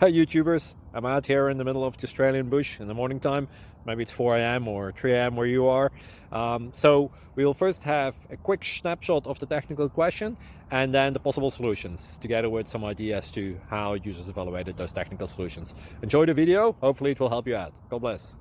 Hi YouTubers, I'm out here in the middle of the Australian bush in the morning time. Maybe it's 4 a.m. or 3 a.m. where you are. So we'll first have a quick snapshot of the technical question and then the possible solutions, together with some ideas to how users evaluated those technical solutions. Enjoy the video, hopefully it will help you out. God bless.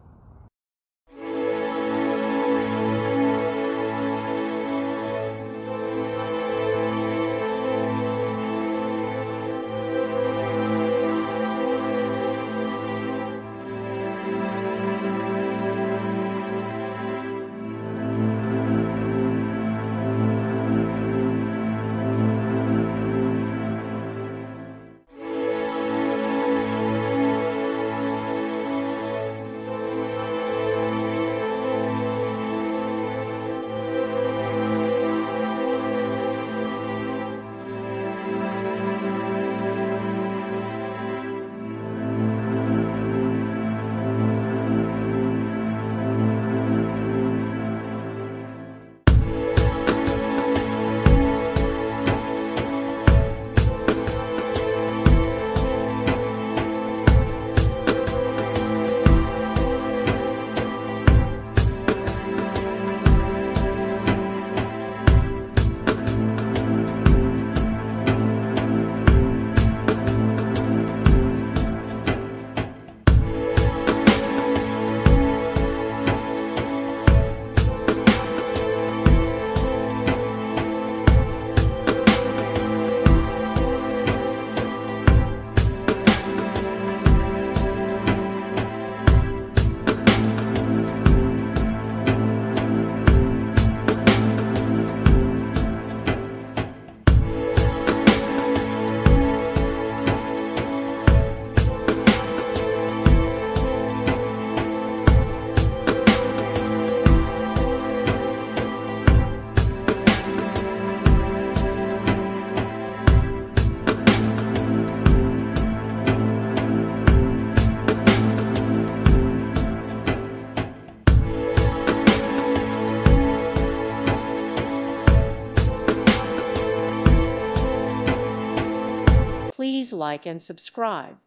Please like and subscribe.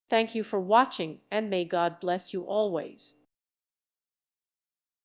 Thank you for watching, and may God bless you always.